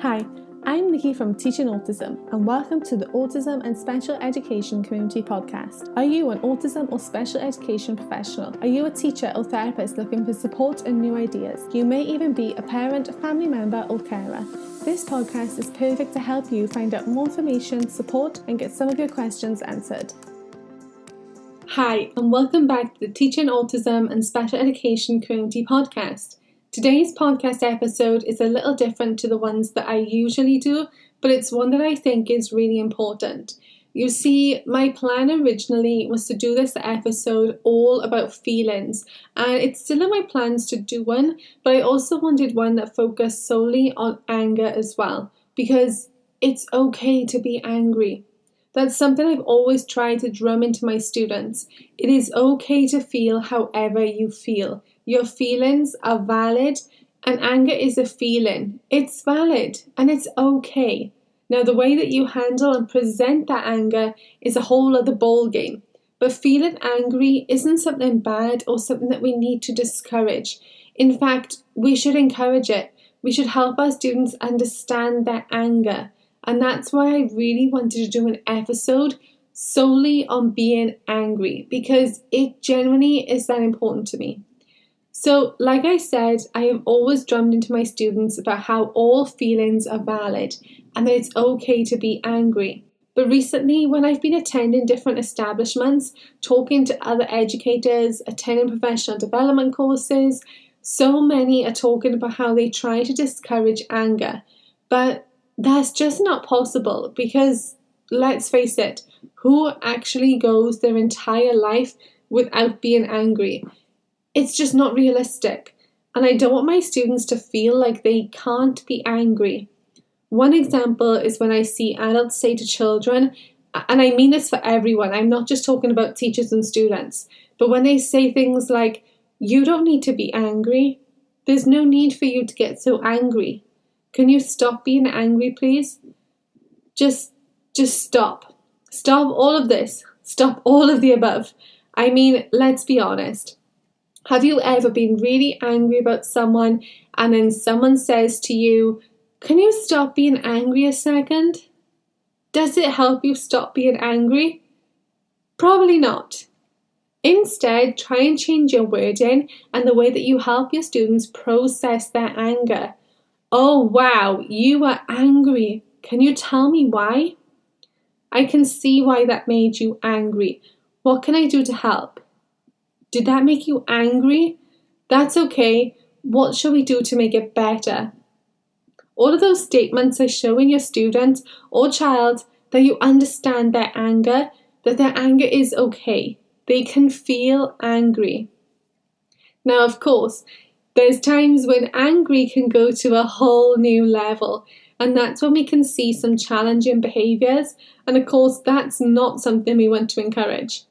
Hi, I'm Nikki from Teaching Autism and welcome to the Autism and Special Education Community Podcast. Are you an autism or special education professional? Are you a teacher or therapist looking for support and new ideas? You may even be a parent, family member or carer. This podcast is perfect to help you find out more information, support and get some of your questions answered. Hi and welcome back to the Teaching Autism and Special Education Community Podcast. Today's podcast episode is a little different to the ones that I usually do, but it's one that I think is really important. You see, my plan originally was to do this episode all about feelings, and it's still in my plans to do one, but I also wanted one that focused solely on anger as well, because it's okay to be angry. That's something I've always tried to drum into my students. It is okay to feel however you feel. Your feelings are valid, and anger is a feeling. It's valid and it's okay. Now, the way that you handle and present that anger is a whole other ballgame. But feeling angry isn't something bad or something that we need to discourage. In fact, we should encourage it. We should help our students understand their anger. And that's why I really wanted to do an episode solely on being angry, because it genuinely is that important to me. So, like I said, I have always drummed into my students about how all feelings are valid and that it's okay to be angry. But recently, when I've been attending different establishments, talking to other educators, attending professional development courses, so many are talking about how they try to discourage anger. But that's just not possible because, let's face it, who actually goes their entire life without being angry? It's just not realistic. And I don't want my students to feel like they can't be angry. One example is when I see adults say to children, and I mean this for everyone, I'm not just talking about teachers and students, but when they say things like, "You don't need to be angry. There's no need for you to get so angry. Can you stop being angry, please? Just stop. Stop all of this. Stop all of the above." I mean, let's be honest. Have you ever been really angry about someone and then someone says to you, "Can you stop being angry a second?" Does it help you stop being angry? Probably not. Instead, try and change your wording and the way that you help your students process their anger. "Oh wow, you are angry. Can you tell me why? I can see why that made you angry. What can I do to help? Did that make you angry? That's okay. What shall we do to make it better?" All of those statements are showing your student or child that you understand their anger, that their anger is okay. They can feel angry. Now, of course, there's times when angry can go to a whole new level, and that's when we can see some challenging behaviours, and of course, that's not something we want to encourage.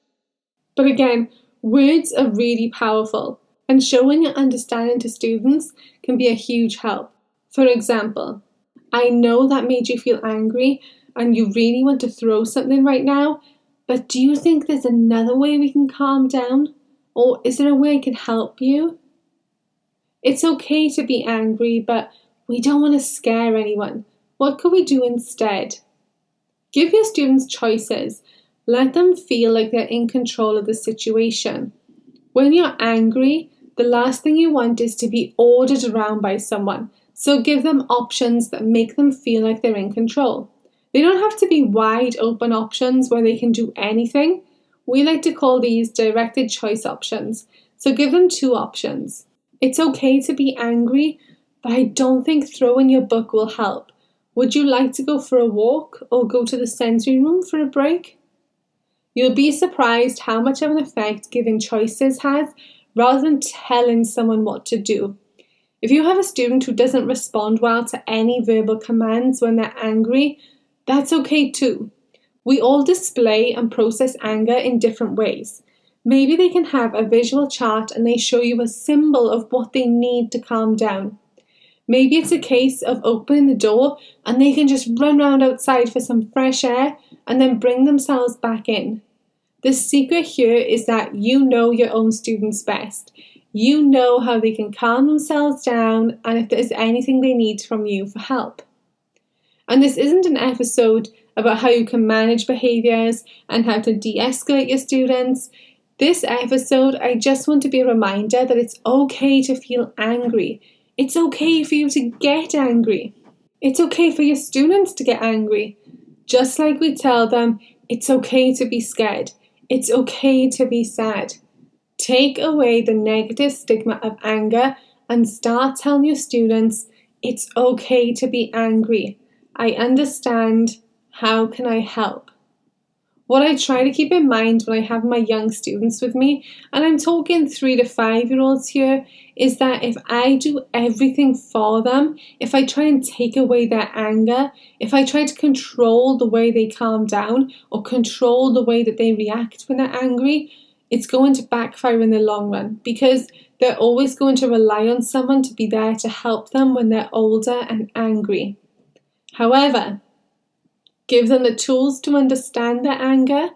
But again, words are really powerful, and showing your understanding to students can be a huge help. For example, "I know that made you feel angry and you really want to throw something right now, but do you think there's another way we can calm down? Or is there a way I can help you? It's okay to be angry, but we don't want to scare anyone. What could we do instead?" Give your students choices. Let them feel like they're in control of the situation. When you're angry, the last thing you want is to be ordered around by someone. So give them options that make them feel like they're in control. They don't have to be wide open options where they can do anything. We like to call these directed choice options. So give them 2 options. It's okay to be angry, but I don't think throwing your book will help. Would you like to go for a walk or go to the sensory room for a break? You'll be surprised how much of an effect giving choices has rather than telling someone what to do. If you have a student who doesn't respond well to any verbal commands when they're angry, that's okay too. We all display and process anger in different ways. Maybe they can have a visual chart and they show you a symbol of what they need to calm down. Maybe it's a case of opening the door and they can just run around outside for some fresh air and then bring themselves back in. The secret here is that you know your own students best. You know how they can calm themselves down and if there's anything they need from you for help. And this isn't an episode about how you can manage behaviours and how to de-escalate your students. This episode, I just want to be a reminder that it's okay to feel angry. It's okay for you to get angry. It's okay for your students to get angry. Just like we tell them, it's okay to be scared. It's okay to be sad. Take away the negative stigma of anger and start telling your students, it's okay to be angry. I understand. How can I help? What I try to keep in mind when I have my young students with me, and I'm talking 3 to 5-year-olds here, is that if I do everything for them, if I try and take away their anger, if I try to control the way they calm down or control the way that they react when they're angry, it's going to backfire in the long run because they're always going to rely on someone to be there to help them when they're older and angry. However, give them the tools to understand their anger,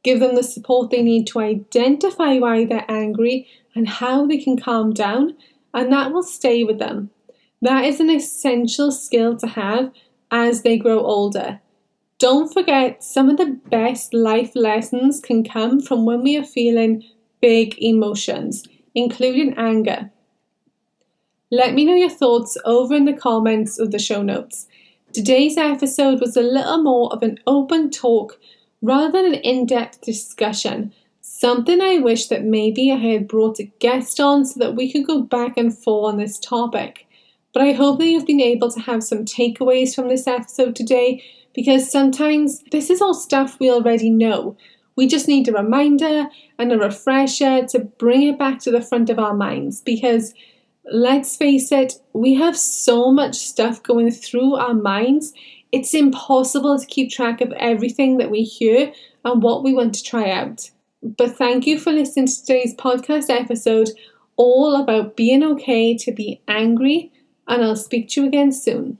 give them the support they need to identify why they're angry and how they can calm down, and that will stay with them. That is an essential skill to have as they grow older. Don't forget, some of the best life lessons can come from when we are feeling big emotions, including anger. Let me know your thoughts over in the comments of the show notes. Today's episode was a little more of an open talk rather than an in-depth discussion, something I wish that maybe I had brought a guest on so that we could go back and forth on this topic. But I hope that you've been able to have some takeaways from this episode today, because sometimes this is all stuff we already know. We just need a reminder and a refresher to bring it back to the front of our minds, because let's face it, we have so much stuff going through our minds. It's impossible to keep track of everything that we hear and what we want to try out. But thank you for listening to today's podcast episode, all about being okay to be angry, and I'll speak to you again soon.